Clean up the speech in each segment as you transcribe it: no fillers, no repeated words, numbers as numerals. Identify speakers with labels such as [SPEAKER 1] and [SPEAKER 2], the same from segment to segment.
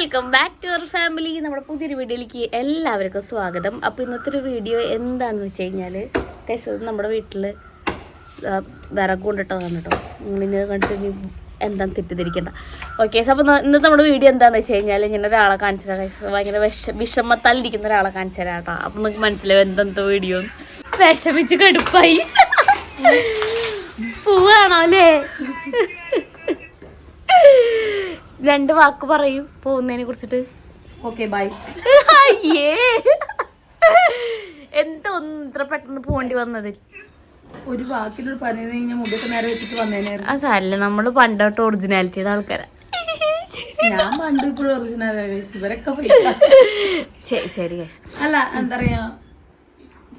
[SPEAKER 1] Welcome back to our family. നമ്മുടെ പുതിയൊരു വീഡിയോയിലേക്ക് എല്ലാവർക്കും സ്വാഗതം. അപ്പോൾ ഇന്നത്തെ ഒരു വീഡിയോ എന്താണെന്ന് വെച്ച് കഴിഞ്ഞാൽ നമ്മുടെ വീട്ടിൽ വിറക് കൊണ്ടിട്ടതാണ് കേട്ടോ. നിങ്ങളിന്ന് കണ്ടിട്ട് ഇനി എന്താണെന്ന് തെറ്റിദ്ധരിക്കണ്ട. ഓക്കെ, അപ്പോൾ ഇന്നത്തെ നമ്മുടെ വീഡിയോ എന്താണെന്ന് വെച്ച് കഴിഞ്ഞാൽ ഇങ്ങനെ ഒരാളെ കാണിച്ചു തരാം. ഭയങ്കര വിഷമത്താലിരിക്കുന്ന ഒരാളെ കാണിച്ചു തരാം കേട്ടോ. അപ്പോൾ നിങ്ങൾക്ക് മനസ്സിലാവും എന്തെന്തോ വീഡിയോ. വിഷമിച്ച് കടുപ്പായി പോവാണോ അല്ലേ? രണ്ട് വാക്ക് പറയൂ പോകുന്നതിനെ കുറിച്ചിട്ട്.
[SPEAKER 2] Okay bye.
[SPEAKER 1] അയ്യേ, എന്താ ഒന്നും ഇത്ര പെട്ടെന്ന് പോണ്ടി വന്നത്?
[SPEAKER 2] ഒരു വാക്കിനോട് പറഞ്ഞു കഴിഞ്ഞാൽ മുടിയൊക്കെ നേരെ വെച്ചിട്ട് വന്നേനായിരുന്നു.
[SPEAKER 1] ആ സാരല്ല, നമ്മള് പണ്ടോട്ട് ഒറിജിനാലിറ്റിയുടെ ആൾക്കാരാ.
[SPEAKER 2] ഞാൻ പണ്ട് ഇപ്പോഴും ഒറിജിനൽ, ഇവരൊക്കെ
[SPEAKER 1] ശരി ശരി.
[SPEAKER 2] അല്ല എന്താ പറയാ,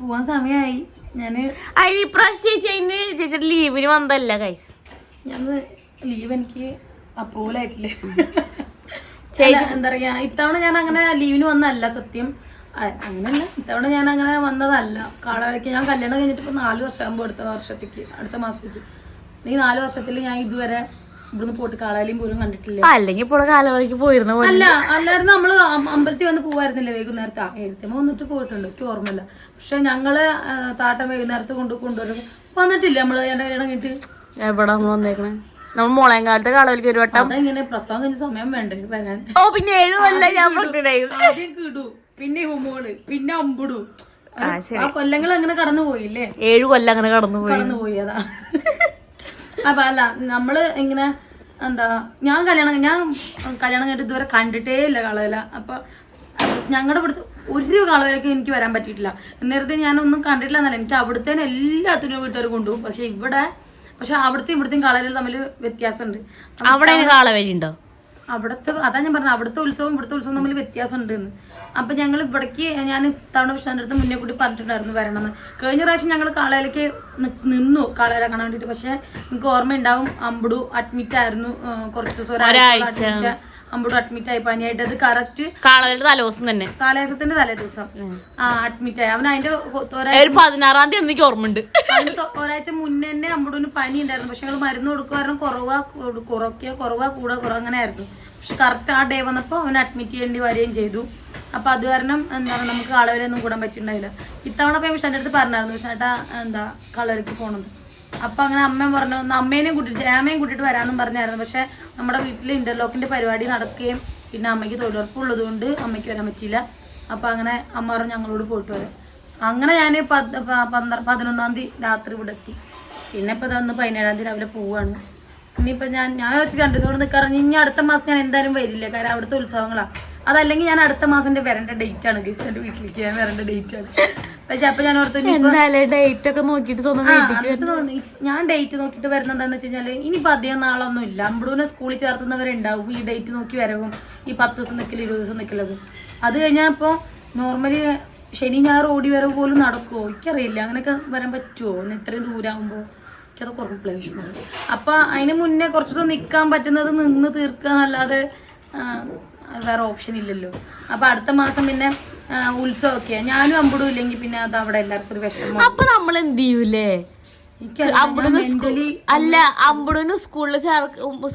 [SPEAKER 2] പോവാൻ സമയമായി. ഞാന്
[SPEAKER 1] ഇപ്രാവശ്യം ചേച്ചി ലീവിന് വന്നതല്ല ഗൈസ്.
[SPEAKER 2] ഞാൻ ലീവ് എനിക്ക് അപ്രൂവൽ ആയിട്ടില്ലേ. എന്താ പറയാ, ഇത്തവണ ഞാൻ അങ്ങനെ ലീവിന് വന്നതല്ല സത്യം. അങ്ങനെയല്ല, ഇത്തവണ ഞാൻ അങ്ങനെ വന്നതല്ല. കാളവരയ്ക്ക് ഞാൻ കല്യാണം കഴിഞ്ഞിട്ട് ഇപ്പൊ 4 വർഷമാകുമ്പോൾ അടുത്ത മാസത്തേക്ക് ഈ 4 വർഷത്തിൽ ഞാൻ ഇതുവരെ ഇവിടുന്ന് പോയിട്ട് കാളാലിയും പോലും കണ്ടിട്ടില്ല.
[SPEAKER 1] അല്ലെങ്കിൽ ഇപ്പോൾ കാലവരയ്ക്ക് പോയിരുന്നു.
[SPEAKER 2] അല്ലായിരുന്നു, നമ്മള് അമ്പലത്തിൽ വന്ന് പോവായിരുന്നില്ലേ വൈകുന്നേരത്ത്. എഴുത്തമ്മ വന്നിട്ട് പോയിട്ടുണ്ട്, എനിക്ക് ഓർമ്മയില്ല. പക്ഷെ ഞങ്ങള് താട്ടം വൈകുന്നേരത്ത് കൊണ്ടുവരും വന്നിട്ടില്ല. നമ്മള് എന്റെ കല്യാണം കഴിഞ്ഞിട്ട്
[SPEAKER 1] എവിടെ നമ്മൾ വന്നേക്കണേ? നമ്മൾ മോളയം കാലത്ത് കാളവലിക്ക് ഒരു വട്ടം.
[SPEAKER 2] അതെങ്ങനെ പ്രസവം കഴിഞ്ഞ സമയം വേണ്ടേ വരാൻ?
[SPEAKER 1] ഓ പിന്നെ 7 കൊല്ലം ഞാൻ
[SPEAKER 2] ആദ്യം കിടു, പിന്നെ ഹുമോള്, പിന്നെ അമ്പുടു. ആ കൊല്ലങ്ങൾ അങ്ങനെ കടന്നു പോയില്ലേ?
[SPEAKER 1] 7 കൊല്ലം അങ്ങനെ കടന്നുപോയി.
[SPEAKER 2] അതാ. അപ്പൊ അല്ല, നമ്മള് ഇങ്ങനെ എന്താ, ഞാൻ കല്യാണം കഴിഞ്ഞിട്ട് ഇതുവരെ കണ്ടിട്ടേ ഇല്ല കാളവേല. അപ്പൊ ഞങ്ങളുടെ ഇവിടുത്തെ ഒരു കാളവേലയ്ക്ക് എനിക്ക് വരാൻ പറ്റിയിട്ടില്ല. നേരത്തെ ഞാനൊന്നും കണ്ടിട്ടില്ല എന്നല്ല, എനിക്ക് അവിടുത്തെ എല്ലാത്തിനും വീട്ടുകാർ കൊണ്ടുപോകും. പക്ഷെ അവിടുത്തെ ഇവിടുത്തെയും കാളവേല തമ്മിൽ വ്യത്യാസമുണ്ട്.
[SPEAKER 1] അവിടെ കാളവേലി ഉണ്ടോ?
[SPEAKER 2] അവിടുത്തെ അതാ ഞാൻ പറഞ്ഞത്, അവിടുത്തെ ഉത്സവം ഇവിടുത്തെ ഉത്സവം തമ്മിൽ വ്യത്യാസം ഉണ്ട് എന്ന്. അപ്പൊ ഞങ്ങൾ ഇവിടേക്ക് ഞാൻ തവണ വിഷാന്റെ അടുത്ത് മുന്നേ കൂടി പറഞ്ഞിട്ടുണ്ടായിരുന്നു വരണമെന്ന്. കഴിഞ്ഞ പ്രാവശ്യം ഞങ്ങൾ കാളവേലയ്ക്ക് നിന്നു കാളവേല കാണാൻ വേണ്ടിട്ട്. പക്ഷെ എനിക്ക് ഓർമ്മയുണ്ടാവും, അമ്പുടു അഡ്മിറ്റ് ആയിരുന്നു കുറച്ച് ദിവസം, ഒരാഴ്ച അമ്പുടു അഡ്മിറ്റ് ആയി പനിയായിട്ട്. അത് കറക്റ്റ്
[SPEAKER 1] കാളവേലയുടെ തലേദിവസം തന്നെ,
[SPEAKER 2] കാളേസത്തിന്റെ തലേദിവസം അഡ്മിറ്റ് ആയി. അവൻ അതിന്റെ
[SPEAKER 1] 16-ാം തീയതി എനിക്ക് ഓർമ്മയുണ്ട്.
[SPEAKER 2] ഒരാഴ്ച മുന്നേ തന്നെ അമ്പുടുവിന് പനി ഉണ്ടായിരുന്നു. പക്ഷെ ഞങ്ങൾ മരുന്ന് കൊടുക്കുമായിരുന്നു, കുറവാ അങ്ങനെ ആയിരുന്നു. പക്ഷെ കറക്റ്റ് ആ ഡേ വന്നപ്പോൾ അവൻ അഡ്മിറ്റ് ചെയ്യേണ്ടി വരികയും ചെയ്തു. അപ്പൊ അത് കാരണം എന്താണ് നമുക്ക് കാളവേലയൊന്നും കൂടാൻ പറ്റിയിട്ടുണ്ടായില്ല. ഇത്തവണ പോയി വിഷാന്റെ അടുത്ത് പറഞ്ഞായിരുന്നു, വിഷാട്ടാ എന്താ കാളവേലയ്ക്ക് പോണത്. അപ്പൊ അങ്ങനെ അമ്മ പറഞ്ഞു, അമ്മേനെയും കൂട്ടിട്ട് ജാമയും കൂട്ടിട്ട് വരാമെന്നും പറഞ്ഞായിരുന്നു. പക്ഷെ നമ്മുടെ വീട്ടിൽ ഇന്റർലോക്കിന്റെ പരിപാടി നടക്കുകയും പിന്നെ അമ്മയ്ക്ക് തൊഴിലുറപ്പുള്ളത് കൊണ്ട് അമ്മയ്ക്ക് വരാൻ പറ്റിയില്ല. അപ്പൊ അങ്ങനെ അമ്മ പറഞ്ഞു ഞങ്ങളോട് പോയിട്ട് വരാം. അങ്ങനെ ഞാൻ 11-ാം തീയതി രാത്രി ഇവിടെ എത്തി. പിന്നെ ഇപ്പൊ ഇതൊന്ന് 17-ാം തീയതി രാവിലെ പോവാണ്. ഇനിയിപ്പോ ഞാൻ 2 ദിവസം കൂടെ നിൽക്കാറ്. ഇനി അടുത്ത മാസം ഞാൻ എന്തായാലും വരില്ല, കാരണം അവിടുത്തെ ഉത്സവങ്ങളാണ്. അതല്ലെങ്കിൽ ഞാൻ അടുത്ത മാസം വരേണ്ട ഡേറ്റ് ആണ് ഗൈസ്, എന്റെ വീട്ടിലേക്ക് ഞാൻ വരേണ്ട ഡേറ്റ് ആണ്. പക്ഷെ അപ്പൊ ഞാൻ ഓർത്തു
[SPEAKER 1] ഡേറ്റ് ഒക്കെ നോക്കിട്ട്
[SPEAKER 2] ഞാൻ ഡേറ്റ് നോക്കിട്ട് വരുന്നത് എന്താന്ന് വെച്ച് കഴിഞ്ഞാല് ഇനിയിപ്പോ അധികം നാളൊന്നും ഇല്ല. അമ്പടൂനെ സ്കൂളിൽ ചേർത്തുന്നവരുണ്ടാവും ഈ ഡേറ്റ് നോക്കി വരവും, ഈ 10 ദിവസം നിൽക്കലും 20 ദിവസം നിൽക്കലൊക്കെ. അത് കഴിഞ്ഞാൽ ഇപ്പൊ നോർമലി ശനി ഞായർ ഓടി വരവ് പോലും നടക്കുമോ എനിക്കറിയില്ല. അങ്ങനെയൊക്കെ വരാൻ പറ്റുമോ ഇത്രയും ദൂരമാകുമ്പോൾ? എനിക്കത് കുറേ വിഷമമാണ്. അപ്പൊ അതിന് മുന്നേ കുറച്ച് ദിവസം നിൽക്കാൻ പറ്റുന്നത് നിന്ന് തീർക്കുക എന്നല്ലാതെ വേറെ ഓപ്ഷൻ ഇല്ലല്ലോ. അപ്പൊ അടുത്ത മാസം പിന്നെ ഉത്സവമൊക്കെയാ. ഞാനും അമ്പടും ഇല്ലെങ്കിൽ പിന്നെ അത് അവിടെ എല്ലാവർക്കും ഒരു വിഷമം.
[SPEAKER 1] അപ്പൊ നമ്മൾ എന്ത് ചെയ്യൂലേ? അല്ല, അമ്പടൂന്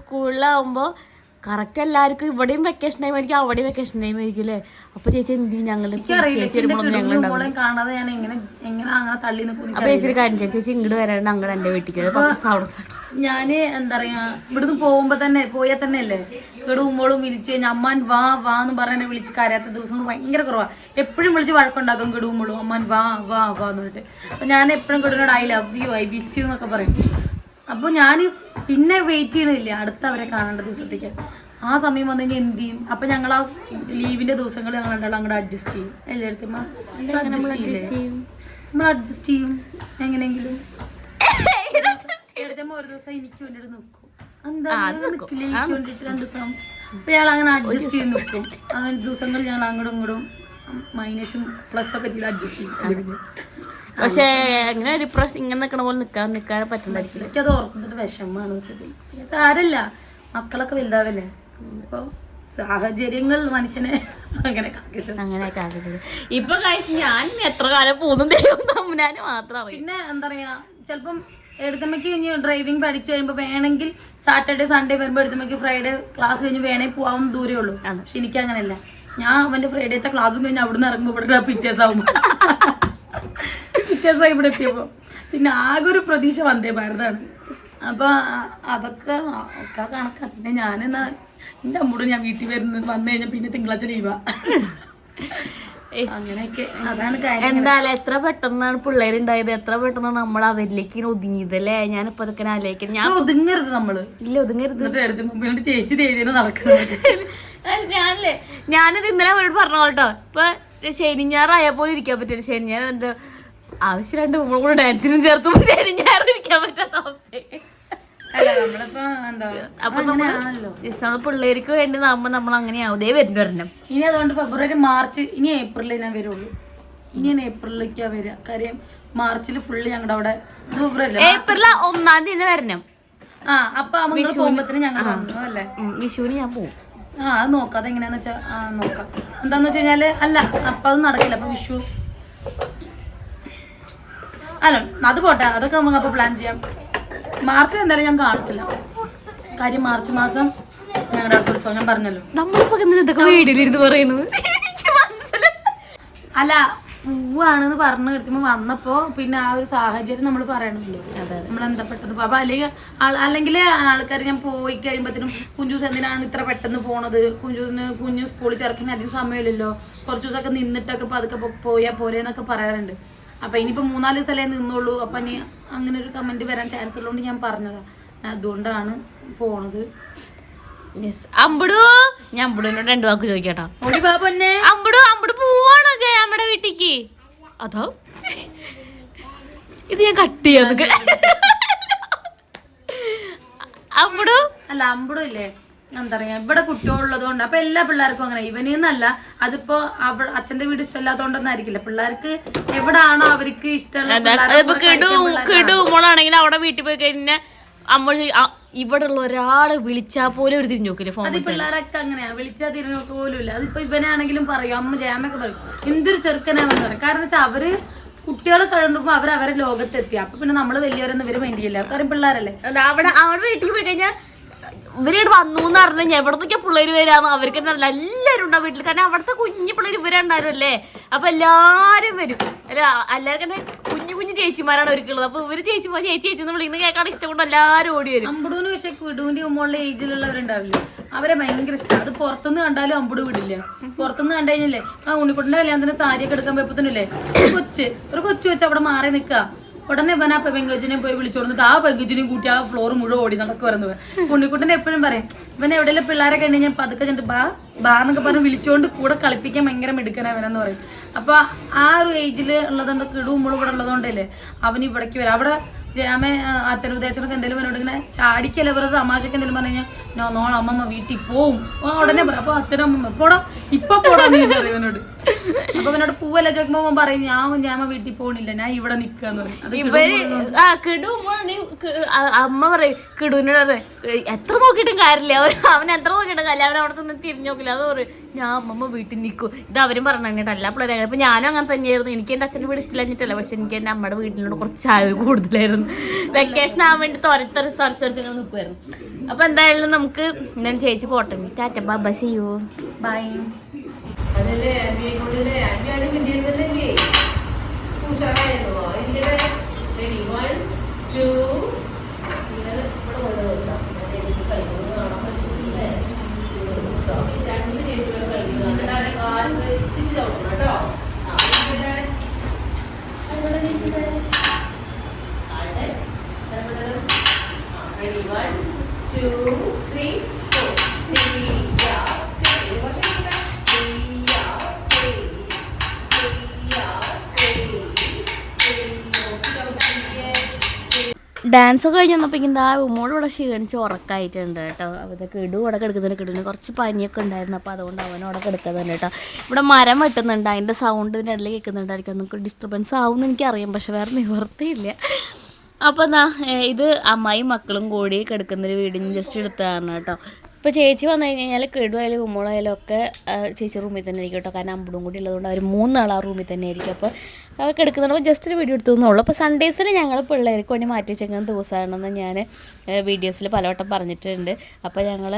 [SPEAKER 1] സ്കൂളിലാവുമ്പോ കറക്റ്റ് എല്ലാവർക്കും ഇവിടെയും വെക്കേഷൻ ടൈം ആയിരിക്കും, അവിടെയും വെക്കേഷൻ ടൈം ആയിരിക്കും അല്ലേ? അപ്പൊ ചേച്ചി എന്ത് ചെയ്യും?
[SPEAKER 2] കാണാതെ ഞാൻ എങ്ങനെ അങ്ങനെ തള്ളി നിൽക്കും.
[SPEAKER 1] അപ്പൊ ചേച്ചി കാര്യം ചേച്ചി ഇങ്ങോട്ട് വരാണ്ട് അങ്ങോട്ട് എന്റെ വീട്ടിൽ
[SPEAKER 2] ഞാന് എന്താ പറയാ, ഇവിടുന്ന് പോയാൽ തന്നെ അല്ലേ കെടുമ്പോഴും വിളിച്ച് കഴിഞ്ഞാൽ അമ്മാൻ വാ എന്ന് പറഞ്ഞെ വിളിച്ച് കരയാത്ത ദിവസങ്ങൾ ഭയങ്കര കുറവാ. എപ്പോഴും വിളിച്ച് വഴക്കുണ്ടാക്കും കെടുമ്പോഴും, അമ്മാൻ വാ എന്ന് പറഞ്ഞിട്ട്. അപ്പൊ ഞാൻ എപ്പോഴും കെടുവിനോട് I love you, I miss you എന്നൊക്കെ പറയും. അപ്പോൾ ഞാൻ പിന്നെ വെയിറ്റ് ചെയ്യണില്ല അടുത്തവരെ കാണേണ്ട ദിവസത്തേക്ക്. ആ സമയം വന്നു കഴിഞ്ഞാൽ എന്ത് ചെയ്യും? അപ്പം ഞങ്ങൾ ആ ലീവിൻ്റെ ദിവസങ്ങൾ ഞങ്ങൾ രണ്ടാളും അങ്ങോട്ട് അഡ്ജസ്റ്റ് ചെയ്യും. എല്ലാവർക്കും നമ്മൾ അഡ്ജസ്റ്റ് ചെയ്യും എങ്ങനെയെങ്കിലും. എടുത്തമ്മ ഒരു ദിവസം എനിക്ക് വേണ്ടിയിട്ട് നിൽക്കും, എന്താ നിൽക്കില്ല എനിക്ക് വേണ്ടിയിട്ട് 2 ദിവസം. അപ്പം ഞങ്ങൾ അങ്ങനെ അഡ്ജസ്റ്റ് ചെയ്ത് നിൽക്കും. അങ്ങനെ ദിവസങ്ങൾ ഞങ്ങൾ അങ്ങോട്ടും ഇങ്ങോട്ടും മൈനസും പ്ലസ്സൊക്കെ ചെയ്ത് അഡ്ജസ്റ്റ് ചെയ്യും.
[SPEAKER 1] പക്ഷെ എങ്ങനെ ഒരു പ്രാവശ്യം ഇങ്ങനെ നിൽക്കണ പോലെ നിൽക്കാൻ പറ്റുന്നതായിരിക്കും.
[SPEAKER 2] എനിക്കത് ഓർക്കുന്നിട്ട് വിഷമമാണ്. സാരല്ല, മക്കളൊക്കെ വലുതാവല്ലേ. ഇപ്പൊ സാഹചര്യങ്ങൾ മനുഷ്യനെ
[SPEAKER 1] അങ്ങനെയൊക്കെ ആക്കരുത്. ഇപ്പൊ കഴിച്ച് ഞാൻ എത്ര കാലം പോകുന്നു ദൈവം തമ്പുരാന് മാത്രം.
[SPEAKER 2] പിന്നെ എന്താ പറയാ, ചിലപ്പം എടുത്തമ്മയ്ക്ക് ഇനി ഡ്രൈവിംഗ് പഠിച്ചു കഴിയുമ്പോൾ വേണമെങ്കിൽ സാറ്റർഡേ സൺഡേ വരുമ്പോൾ എടുത്തമ്മയ്ക്ക് ഫ്രൈഡേ ക്ലാസ് കഴിഞ്ഞ് വേണമെങ്കിൽ പോകാവുന്ന ദൂരേ ഉള്ളൂ. പക്ഷെ എനിക്ക് അങ്ങനെയല്ല. ഞാൻ അവൻ്റെ ഫ്രൈഡേത്തെ ക്ലാസ്സും കഴിഞ്ഞ് അവിടെ നിന്ന് ഇറങ്ങുമ്പോൾ ഇവിടെ പിറ്റേസാവുമ്പോൾ പിറ്റേസായി ഇവിടെ എത്തിയപ്പോൾ പിന്നെ ആകെ ഒരു പ്രതീക്ഷ വന്ദേ ഭാരതാണ്. അപ്പോൾ അതൊക്കെ ഒക്കെ കണക്കാ. പിന്നെ ഞാനെന്നാ എൻ്റെ അമ്മോട് ഞാൻ വീട്ടിൽ വന്നു കഴിഞ്ഞാൽ പിന്നെ തിങ്കളാഴ്ച ലീവാ. അങ്ങനെയൊക്കെ അതാണ് കാര്യം.
[SPEAKER 1] എന്തായാലും എത്ര പെട്ടെന്നാണ് പിള്ളേരുണ്ടായത്, എത്ര പെട്ടെന്നാണ് നമ്മൾ അവരിലേക്ക് ഒതുങ്ങിയതല്ലേ. ഞാനിപ്പോ അതൊക്കെ ആലോചിക്കണം. ഞാൻ
[SPEAKER 2] ഒതുങ്ങരുത് നമ്മള്.
[SPEAKER 1] ഇല്ല ഒതുങ്ങരുത്.
[SPEAKER 2] ചേച്ചി തേജന നടക്കണം.
[SPEAKER 1] ഞാനിത് ഇന്നലെ അവരോട് പറഞ്ഞ കേട്ടോ. ഇപ്പൊ ശനി ഞായറായ പോലെ ഇരിക്കാൻ പറ്റില്ല. ശനി ഞായർ എന്റെ ആവശ്യം രണ്ട് നമ്മൾ കൂടെ ഡാൻസിനും ചേർത്തുമ്പോ ശനി ഞായറും ഇരിക്കാൻ പറ്റാത്ത അവസ്ഥ. അപ്പൊ നമ്മള് പിള്ളേർക്ക് വേണ്ടി നമ്മൾ അങ്ങനെയാവും. ദേ വരണം.
[SPEAKER 2] ഇനി അതുകൊണ്ട് ഫെബ്രുവരി മാർച്ച് ഇനി ഏപ്രിലേ ഞാൻ വരുള്ളൂ. ഇനി ഏപ്രിലേക്കാ വരിക. കാര്യം മാർച്ചിൽ ഫുള്ള് ഞങ്ങളുടെ അവിടെ
[SPEAKER 1] ഏപ്രിൽ 1-ാം തീയതി വരണം.
[SPEAKER 2] അപ്പൊ പോകുമ്പത്തിന് ഞങ്ങൾ വന്നു അല്ലേ.
[SPEAKER 1] വിഷുവിന് ഞാൻ പോകും.
[SPEAKER 2] അത് നോക്കാം. അതെങ്ങനെയാന്ന് വെച്ചാ നോക്കാം. എന്താന്ന് വെച്ച് കഴിഞ്ഞാല് അല്ല അപ്പൊ അത് നടക്കില്ല. അപ്പൊ വിഷു അല്ല അത് പോട്ടെ, അതൊക്കെ നമുക്ക് അപ്പൊ പ്ലാൻ ചെയ്യാം. മാർച്ചിൽ എന്തായാലും ഞാൻ കാണത്തില്ല. കാര്യം മാർച്ച് മാസം ഞങ്ങളുടെ അടുത്ത് ഉത്സവം ഞാൻ പറഞ്ഞല്ലോ. അല്ല പൂവാണെന്ന് പറഞ്ഞു കിട്ടുമ്പോ വന്നപ്പോ പിന്നെ ആ ഒരു സാഹചര്യം നമ്മൾ പറയണമല്ലോ. നമ്മൾ എന്താ പെട്ടെന്ന് അപ്പൊ അല്ലെങ്കിൽ ആൾക്കാർ ഞാൻ പോയി കഴിയുമ്പോഴത്തേനും കുഞ്ചൂസ് എന്തിനാണ് ഇത്ര പെട്ടെന്ന് പോണത്, കുഞ്ഞു സ്കൂളിൽ ചേർക്കാൻ അധികം സമയമില്ലല്ലോ, കുറച്ച് ദിവസമൊക്കെ നിന്നിട്ടൊക്കെ പതുക്കെ പോയാൽ പോലെ എന്നൊക്കെ പറയാറുണ്ട്. അപ്പൊ ഇനിയിപ്പോ 3-4 ദിവസമല്ലേ നിന്നുള്ളൂ. അപ്പൊ ഇനി അങ്ങനെ ഒരു കമന്റ് വരാൻ ചാൻസ് ഉള്ളതുകൊണ്ട് ഞാൻ പറഞ്ഞതാ. അതുകൊണ്ടാണ് പോണത്.
[SPEAKER 1] അമ്പടു ഞാൻ അമ്പുടിനോട് 2 വാക്ക് ചോദിക്കട്ടോ.
[SPEAKER 2] അമ്പടു
[SPEAKER 1] അമ്പടു പോവാണോ നമ്മുടെ വീട്ടിക്ക്? അതോ ഇത് ഞാൻ കട്ട് ചെയ്യാ. അമ്പടു
[SPEAKER 2] അല്ല അമ്പടു ഇല്ലേ എന്താ പറയാ ഇവിടെ കുട്ടികളുള്ളത് കൊണ്ട് അപ്പൊ എല്ലാ പിള്ളേർക്കും അങ്ങനെ ഇവനെന്നല്ല. അതിപ്പോ അച്ഛന്റെ വീട് ഇഷ്ടമല്ലാത്തോണ്ടൊന്നും ആയിരിക്കില്ല. പിള്ളേർക്ക് എവിടാണോ അവർക്ക്
[SPEAKER 1] കിടുമോളാണെങ്കിൽ അവിടെ വീട്ടിൽ പോയി കഴിഞ്ഞാൽ അമ്മ ഇവിടെ ഉള്ള ഒരാളെ വിളിച്ചാൽ പോലും ഒരു തിരിഞ്ഞു നോക്കില്ല. ഫോൺ
[SPEAKER 2] പിള്ളേരൊക്കെ അങ്ങനെയാ. വിളിച്ചാൽ തിരിഞ്ഞു നോക്കുക പോലും ഇല്ല. അതിപ്പോ ഇവനാണെങ്കിലും പറയും, അമ്മ ജാമൊക്കെ പറയും എന്തൊരു ചെറുക്കനാണെന്ന് പറയും. കാരണം വെച്ചാൽ അവര് കുട്ടികൾ കഴിയുമ്പോ അവരെ ലോകത്തെത്തി. അപ്പൊ പിന്നെ നമ്മള് വലിയവരൊന്നും ഇവര് മൈൻഡ് ചെയ്യില്ല. കാര്യം പിള്ളേരല്ലേ.
[SPEAKER 1] അവിടെ വീട്ടിൽ പോയി കഴിഞ്ഞാൽ ഇവരോട് വന്നു എന്ന് പറഞ്ഞു കഴിഞ്ഞാൽ എവിടത്തേക്കാ പിള്ളേര് വരാന്ന് അവർക്ക് തന്നെ എല്ലാവരും ഉണ്ടാവും വീട്ടിൽ. കാരണം അവിടുത്തെ കുഞ്ഞു പിള്ളേർ ഇവരുണ്ടായിരുന്നു അല്ലേ. അപ്പൊ എല്ലാരും വരും. എല്ലാവർക്കും തന്നെ കുഞ്ഞു ചേച്ചിമാരാണ് അവർക്കുള്ളത്. അപ്പൊ ഇവര് ചേച്ചി എന്ന് വിളിക്കുന്നത് കേൾക്കാൻ ഇഷ്ടം കൊണ്ട് എല്ലാരും ഓടി വരും.
[SPEAKER 2] അമ്പടൂന്ന് പക്ഷെ കിടൂന്റെ മുകളിലെ ഏജിലുള്ളവരുണ്ടാവില്ലേ, അവരെ ഭയങ്കര ഇഷ്ടം. അത് പുറത്തുനിന്ന് കണ്ടാലും അമ്പടു വിടില്ല. പുറത്തുനിന്ന് കണ്ടു കഴിഞ്ഞല്ലേ ഉണ്ണിക്കുട്ടിന്റെ കല്യാണത്തിന് സാരിയൊക്കെ എടുക്കാൻ പോയപ്പോഴത്തേനല്ലേ ഒരു കൊച്ചു വെച്ച് അവിടെ മാറി നിൽക്കുക. ഉടനെ ഇവൻ ആ പെങ്കൊച്ചിനെ പോയി വിളിച്ചോണ്ടിട്ട് ആ പെങ്കൊച്ചിനെയും കൂട്ടി ആ ഫ്ലോർ മുഴുവൻ ഓടി നടക്കുവായിരുന്നു. ഉണ്ണിക്കുട്ടനെ എപ്പോഴും പറയും ഇവൻ എവിടെയെല്ലാം പിള്ളേരെ കണ്ടു കഴിഞ്ഞാൽ പതുക്കെ ചെന്നിട്ട് ബാ എന്നൊക്കെ പറഞ്ഞ് വിളിച്ചോണ്ട് കൂടെ കളിപ്പിക്കാൻ ഭയങ്കര മിടുക്കനവനെന്ന് പറയും. അപ്പൊ ആ ഒരു ഏജിൽ ഉള്ളതുകൊണ്ട് കിടുമ്പോൾ ഇവിടെ ഉള്ളതുകൊണ്ടല്ലേ അവന് ഇവിടേക്ക് വരാം. അവിടെ ജാമ അച്ഛനും ഉദയച്ചനൊക്കെ എന്തെങ്കിലും എന്നോട് ഇങ്ങനെ ചാടിക്കല്ലേ വെറുതെ തമാശക്ക് എന്തെങ്കിലും പറഞ്ഞു കഴിഞ്ഞാൽ നോളെ അമ്മമ്മ വീട്ടിൽ പോവും ഉടനെ പറയും. അപ്പൊ അച്ഛനും അമ്മമ്മ പോടാ നീ അറിയവനോട്. അപ്പൊ അവനോട് പൂവല്ല ചോദിക്കുമ്പോ പറയും ഞാൻ വീട്ടിൽ പോണില്ല, ഞാൻ ഇവിടെ നിക്കാന്ന് പറയും.
[SPEAKER 1] അമ്മ പറയും കിടുവിനോട് എത്ര നോക്കിയിട്ടും കാര്യമില്ല, അവൻ എത്ര നോക്കിയിട്ടും കാര്യമില്ല, അവൻ അവിടെ നിന്ന് തിരിഞ്ഞു നോക്കില്ല. അത് പറയും ഞാൻ അമ്മമ്മ വീട്ടിൽ നിൽക്കും. ഇത് അവരും പറഞ്ഞു കേട്ടോ എല്ലാ പിള്ളേരും. അപ്പൊ ഞാനും അങ്ങനെ തന്നെയായിരുന്നു. എനിക്ക് എന്റെ അച്ഛൻ്റെ വീട് ഇഷ്ടമില്ലാഞ്ഞിട്ടല്ല, പക്ഷെ എനിക്ക് എന്റെ അമ്മയുടെ വീട്ടിനോട് കുറച്ച് ആഗ്രഹം കൂടുതലായിരുന്നു. വെക്കേഷൻ ആവാൻ വേണ്ടി തുറച്ചങ്ങനെ നിൽക്കുമായിരുന്നു. അപ്പൊ എന്തായാലും നമുക്ക് ഞാൻ ചേച്ചി പോട്ടെ. Tata bye see you bye. Dance ഒക്കെ കഴിഞ്ഞ് വന്നപ്പോൾ എന്താ ഉമ്മോട് ഇവിടെ ക്ഷീണിച്ച് ഉറക്കായിട്ടുണ്ട് കേട്ടോ. അവിടെ കിടു ഇവിടെ കിടക്കുന്നുണ്ട്. കിടുവിന് കുറച്ച് പനിയൊക്കെ ഉണ്ടായിരുന്നു. അപ്പോൾ അതുകൊണ്ട് അവനവിടെ കിടക്കുന്നുണ്ട് കേട്ടോ. ഇവിടെ മരം വെട്ടുന്നുണ്ട്, അതിൻ്റെ സൗണ്ട് ഇതിൻ്റെ ഇടയിൽ കേൾക്കുന്നുണ്ടായിരിക്കും. നമുക്ക് ഡിസ്റ്റർബൻസ് ആവുമെന്ന് എനിക്കറിയാം, പക്ഷെ വേറെ നിവർത്തിയില്ല. അപ്പോൾ എന്നാ ഇത് അമ്മായിയും മക്കളും കൂടി കിടക്കുന്നൊരു വീടിന് ജസ്റ്റ് എടുത്തതാണ് കേട്ടോ. ഇപ്പോൾ ചേച്ചി വന്നു കഴിഞ്ഞാൽ കിടുവായാലും ഉമ്മോളായാലും ഒക്കെ ചേച്ചി റൂമിൽ തന്നെ ആയിരിക്കും കേട്ടോ. കാരണം അമ്പടും കൂടി ഉള്ളതുകൊണ്ട് അവർ 3 ആൾ ആ റൂമിൽ തന്നെ ആയിരിക്കും. അപ്പോൾ അവർക്ക് എടുക്കുന്നുള്ളൂ ജസ്റ്റ് ഒരു വീഡിയോ എടുത്തു എന്നുള്ളൂ. അപ്പോൾ സൺഡേസിൽ ഞങ്ങൾ പിള്ളേർക്ക് വേണ്ടി മാറ്റി വെച്ചേക്കുന്ന ദിവസമാണെന്ന് ഞാൻ വീഡിയോസിൽ പലവട്ടം പറഞ്ഞിട്ടുണ്ട്. അപ്പോൾ ഞങ്ങൾ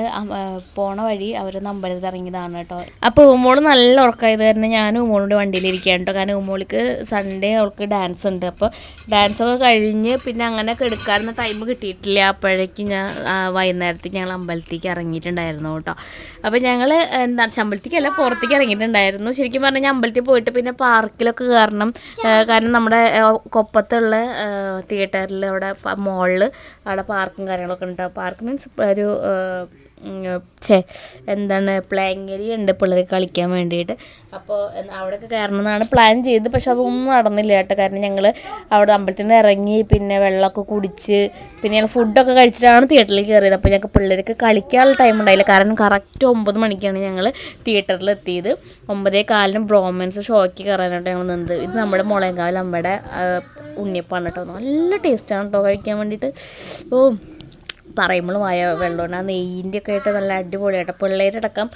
[SPEAKER 1] പോണ വഴി അവരൊന്ന് അമ്പലത്തിൽ ഇറങ്ങിയതാണ് കേട്ടോ. അപ്പോൾ ഉമ്മോൾ നല്ല ഉറക്കമായത് കാരണം ഞാനും ഉമ്മോളോട് വണ്ടിയിലിരിക്കുകയാണ് കേട്ടോ. കാരണം ഉമ്മോൾക്ക് സൺഡേ അവൾക്ക് ഡാൻസ് ഉണ്ട്. അപ്പോൾ ഡാൻസൊക്കെ കഴിഞ്ഞ് പിന്നെ അങ്ങനെ എടുക്കാറുന്ന ടൈം കിട്ടിയിട്ടില്ല. അപ്പോഴേക്കും ഞാൻ വൈകുന്നേരത്തേക്ക് ഞങ്ങൾ അമ്പലത്തേക്ക് ഇറങ്ങിയിട്ടുണ്ടായിരുന്നു കേട്ടോ. അപ്പോൾ ഞങ്ങൾ എന്താ അമ്പലത്തേക്കല്ല പുറത്തേക്ക് ഇറങ്ങിയിട്ടുണ്ടായിരുന്നു. ശരിക്കും പറഞ്ഞാൽ അമ്പലത്തിൽ പോയിട്ട് പിന്നെ പാർക്കിലൊക്കെ കാരണം നമ്മുടെ കൊപ്പത്തുള്ള തിയേറ്ററിൽ അവിടെ മോളിൽ അവിടെ പാർക്കും കാര്യങ്ങളൊക്കെ ഉണ്ട്. പാർക്ക് മീൻസ് ഒരു എന്താണ് പ്ലേയിങ് ഏരിയ ഉണ്ട് പിള്ളേർക്ക് കളിക്കാൻ വേണ്ടിയിട്ട്. അപ്പോൾ അവിടെയൊക്കെ കയറണം എന്നാണ് പ്ലാൻ ചെയ്തത്. പക്ഷെ അതൊന്നും നടന്നില്ല കേട്ടോ. കാരണം ഞങ്ങൾ അവിടെ അമ്പലത്തിൽ നിന്ന് ഇറങ്ങി പിന്നെ വെള്ളമൊക്കെ കുടിച്ച് പിന്നെ ഞങ്ങൾ ഫുഡൊക്കെ കഴിച്ചിട്ടാണ് തിയേറ്ററിൽ കയറിയത്. അപ്പോൾ ഞങ്ങൾക്ക് പിള്ളേർക്ക് കളിക്കാനുള്ള ടൈം ഉണ്ടായില്ല. കാരണം കറക്റ്റ് 9 മണിക്കാണ് ഞങ്ങൾ തിയേറ്ററിൽ എത്തിയത്. 9:15 ബ്രോമൻസ് ഷോയ്ക്ക് കയറാനായിട്ട് ഞങ്ങൾ നിന്നത്. ഇത് നമ്മുടെ മുളയങ്കാവിൽ അമ്മയുടെ ഉണ്ണിയപ്പാണ് കേട്ടോ. നല്ല ടേസ്റ്റാണ് കേട്ടോ കഴിക്കാൻ വേണ്ടിയിട്ട്. ഓ പറയുമ്പോഴും വെള്ളമാണ് ആ നെയ്യിൻ്റെ ഒക്കെ ആയിട്ട് നല്ല അടിപൊളിയായിട്ട് പിള്ളേരടക്കം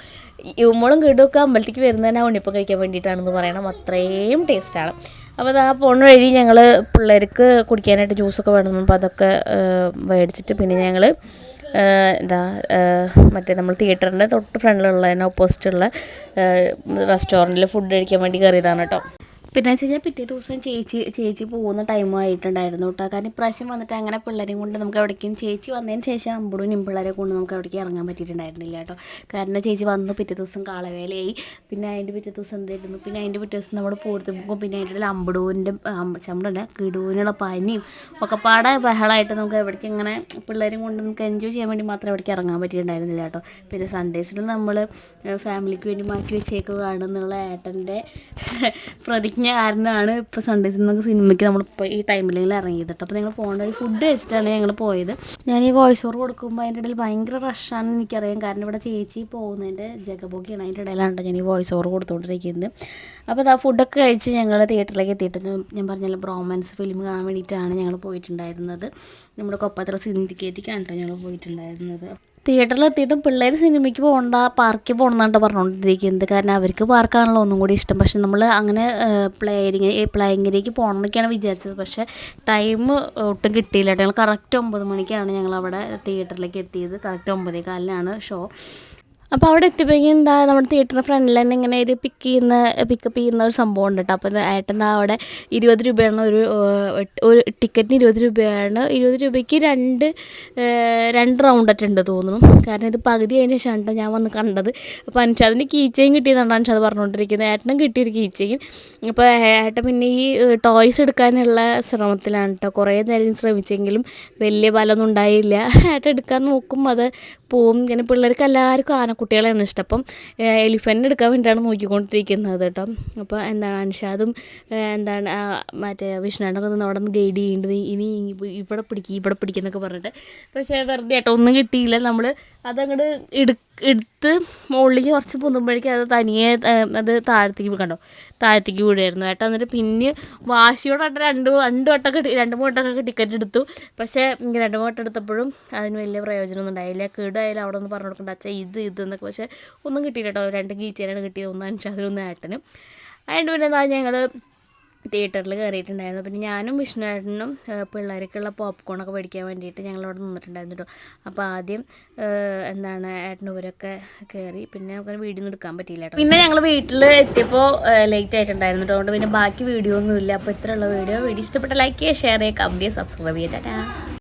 [SPEAKER 1] ഉമ്മളും കിടുമൊക്കെ അമ്പലത്തേക്ക് വരുന്നതന്നെ ഉണ്ണിയപ്പം കഴിക്കാൻ വേണ്ടിയിട്ടാണെന്ന് പറയണം. അത്രയും ടേസ്റ്റാണ്. അപ്പോൾ അത് ആ പോണ വഴി ഞങ്ങൾ പിള്ളേർക്ക് കുടിക്കാനായിട്ട് ജ്യൂസൊക്കെ വേണമെന്നപ്പോൾ അതൊക്കെ മേടിച്ചിട്ട് പിന്നെ ഞങ്ങൾ മറ്റേ നമ്മൾ തിയേറ്ററിൻ്റെ തൊട്ട് ഫ്രണ്ടിലുള്ള ഓപ്പോസിറ്റുള്ള റെസ്റ്റോറൻറ്റിൽ ഫുഡ് കഴിക്കാൻ വേണ്ടി കയറിയതാണ് കേട്ടോ. പിന്നെ വെച്ച് കഴിഞ്ഞാൽ പിറ്റേ ദിവസം ചേച്ചി പോകുന്ന ടൈമും ആയിട്ടുണ്ടായിരുന്നു കേട്ടോ. കാരണം ഇപ്രാവശ്യം വന്നിട്ട് അങ്ങനെ പിള്ളേരെയും കൊണ്ട് നമുക്ക് എവിടേക്കും ചേച്ചി വന്നതിന് ശേഷം അമ്പൂടും പിള്ളേരെ കൊണ്ട് നമുക്ക് എവിടേക്ക് ഇറങ്ങാൻ പറ്റിയിട്ടുണ്ടായിരുന്നില്ല കേട്ടോ. കാരണം ചേച്ചി വന്നു പിറ്റേ ദിവസം കാളവേലയായി. പിന്നെ അതിൻ്റെ പിറ്റേ ദിവസം എന്തായിരുന്നു പിന്നെ അതിൻ്റെ പിറ്റേ ദിവസം നമ്മൾ പോർത്ത് പോകും. പിന്നെ അതിൻ്റെ ഇടയിൽ ചമ്മടല്ല കിടുവിനുള്ള പനിയും ഒക്കെ പാടെ ബഹളമായിട്ട് നമുക്ക് എവിടേക്ക് ഇങ്ങനെ പിള്ളേരെയും കൊണ്ട് നമുക്ക് എൻജോയ് ചെയ്യാൻ വേണ്ടി മാത്രം എവിടേക്ക് ഇറങ്ങാൻ പറ്റിയിട്ടുണ്ടായിരുന്നില്ല കേട്ടോ. പിന്നെ സൺഡേസിൽ നമ്മൾ ഫാമിലിക്ക് വേണ്ടി മാറ്റി വെച്ചേക്കുകയാണെന്നുള്ള ഏട്ടൻ്റെ പ്രതിജ്ഞ കാരണമാണ് ഇപ്പോൾ സൺഡേസിൽ നമുക്ക് സിനിമയ്ക്ക് നമ്മളിപ്പോൾ ഈ ടൈമിലെങ്കിലും ഇറങ്ങിയത് കേട്ടോ. അപ്പോൾ ഞങ്ങൾ പോകേണ്ട ഒരു ഫുഡ് കഴിച്ചിട്ടാണ് ഞങ്ങൾ പോയത്. ഞാൻ ഈ വോയിസ് ഓവർ കൊടുക്കുമ്പോൾ അതിൻ്റെ ഇടയിൽ ഭയങ്കര റഷാണെന്ന് എനിക്കറിയാം. കാരണം ഇവിടെ ചേച്ചി പോകുന്നതിൻ്റെ ജഗബോഗിയാണ്. അതിൻ്റെ ഇടയിലാണ് കേട്ടോ ഞാൻ ഈ വോയിസ് ഓവർ കൊടുത്തുകൊണ്ടിരിക്കുന്നത്. അപ്പോൾ ആ ഫുഡൊക്കെ കഴിച്ച് ഞങ്ങൾ തിയേറ്ററിലേക്ക് എത്തിയിട്ട് ഞാൻ പറഞ്ഞല്ലോ ബ്രോമൻസ് ഫിലിം കാണാൻ വേണ്ടിയിട്ടാണ് ഞങ്ങൾ പോയിട്ടുണ്ടായിരുന്നത്. നമ്മുടെ കൊപ്പത്തറ സിൻഡിക്കേറ്റിക്കാണ് കേട്ടോ ഞങ്ങൾ പോയിട്ടുണ്ടായിരുന്നത്. തിയേറ്ററിലെത്തിയിട്ടും പിള്ളേർ സിനിമയ്ക്ക് പോകണ്ട പാർക്കിൽ പോകണം എന്നാണ് പറഞ്ഞുകൊണ്ടിരിക്കുന്നത്. കാരണം അവർക്ക് പാർക്കാണല്ലോ ഒന്നും കൂടി ഇഷ്ടം. പക്ഷെ നമ്മൾ അങ്ങനെ പ്ലേയിങ്ങിലേക്ക് പോകണം എന്നൊക്കെയാണ് വിചാരിച്ചത്. പക്ഷേ ടൈം ഒട്ടും കിട്ടിയില്ല. ഞങ്ങൾ കറക്റ്റ് 9 മണിക്കാണ് ഞങ്ങളവിടെ തിയേറ്ററിലേക്ക് എത്തിയത്. Correct 9:15 show. അപ്പോൾ അവിടെ എത്തിയപ്പോഴേക്കും നമ്മുടെ തിയേറ്ററിൻ്റെ ഫ്രണ്ടിൽ തന്നെ ഇങ്ങനെ ഒരു പിക്കപ്പ് ചെയ്യുന്ന ഒരു സംഭവം ഉണ്ട് കേട്ടോ. അപ്പോൾ ഏട്ടൻ അവിടെ 20 രൂപയാണ് ഒരു ടിക്കറ്റിന് 20 രൂപയാണ്. 20 രൂപയ്ക്ക് രണ്ട് റൗണ്ടറ്റ് ഉണ്ട് തോന്നുന്നു. കാരണം ഇത് പകുതി അതിന് ശേഷമാണ് ഞാൻ വന്ന് കണ്ടത്. അപ്പോൾ അൻഷാദിന് കീച്ചയും കിട്ടിയതാണ് അൻഷാദ് പറഞ്ഞുകൊണ്ടിരിക്കുന്നത്. ഏട്ടനും കിട്ടിയൊരു കീച്ചയും. അപ്പോൾ ഏട്ടൻ പിന്നെ ഈ ടോയ്സ് എടുക്കാനുള്ള ശ്രമത്തിലാണ് കേട്ടോ. കുറേ നേരം ശ്രമിച്ചെങ്കിലും വലിയ ഫലമൊന്നും ഉണ്ടായില്ല. ഏട്ടൻ എടുക്കാൻ നോക്കും അത് പോവും. ഇങ്ങനെ പിള്ളേർക്ക് എല്ലാവർക്കും ആനക്കുട്ടികളെയാണ് ഇഷ്ടം. അപ്പം എലിഫൻ്റ് എടുക്കാൻ വേണ്ടിയിട്ടാണ് നോക്കിക്കൊണ്ടിരിക്കുന്നത് കേട്ടോ. അപ്പോൾ എന്താണ് അൻഷാദും മറ്റേ വിഷ്ണുവിനൊക്കെ നിന്ന് അവിടെ നിന്ന് ഗൈഡ് ചെയ്യേണ്ടത് ഇനി ഇവിടെ പിടിക്കുന്നൊക്കെ പറഞ്ഞിട്ട്. പക്ഷേ വെറുതെ കേട്ടോ ഒന്നും കിട്ടിയില്ല. നമ്മൾ അതങ്ങോട്ട് എടുത്ത് മുകളിലേക്ക് കുറച്ച് പൊന്തുമ്പോഴേക്കും അത് തനിയെ അത് താഴത്തേക്ക് വീടായിരുന്നു കേട്ടോ. എന്നിട്ട് പിന്നെ വാശിയോടായിട്ട് രണ്ട് മൂന്ന് വട്ടമൊക്കെ ടിക്കറ്റ് എടുത്തു. പക്ഷേ 2 വട്ടം എടുത്തപ്പോഴും അതിന് വലിയ പ്രയോജനമൊന്നും ഉണ്ടായില്ല. കേടായാലും അവിടെ ഒന്ന് പറഞ്ഞു കൊടുക്കേണ്ട അച്ഛാ ഇത് എന്നൊക്കെ. പക്ഷേ ഒന്നും കിട്ടിയില്ല കേട്ടോ. 2 കീച്ചേനാണ് കിട്ടിയത്. ഒന്ന് അൻഷാദിനും ഏട്ടനും. അതിൻ്റെ പിന്നെ ഞങ്ങൾ തിയേറ്ററിൽ കയറിയിട്ടുണ്ടായിരുന്നു. പിന്നെ ഞാനും വിഷ്ണുവേട്ടനും പിള്ളേർക്കുള്ള പോപ്കോണൊക്കെ മേടിക്കാൻ വേണ്ടിയിട്ട് ഞങ്ങളവിടെ നിന്നിട്ടുണ്ടായിരുന്നു കേട്ടോ. അപ്പോൾ ആദ്യം ഏട്ടനൂരൊക്കെ കയറി. പിന്നെ നമുക്ക് വീഡിയോ ഒന്നും എടുക്കാൻ പറ്റിയില്ല കേട്ടോ. പിന്നെ ഞങ്ങൾ വീട്ടിൽ എത്തിയപ്പോൾ ലേറ്റ് ആയിട്ടുണ്ടായിരുന്നു കേട്ടോ. അതുകൊണ്ട് പിന്നെ ബാക്കി വീഡിയോ ഒന്നും ഇല്ല. അപ്പോൾ ഇത്രയുള്ള വീഡിയോ ഇഷ്ടപ്പെട്ട ലൈക്ക് ചെയ്യുക, ഷെയർ ചെയ്യുക, കമൻറ്റ് ചെയ്യുക, സബ്സ്ക്രൈബ് ചെയ്യുക.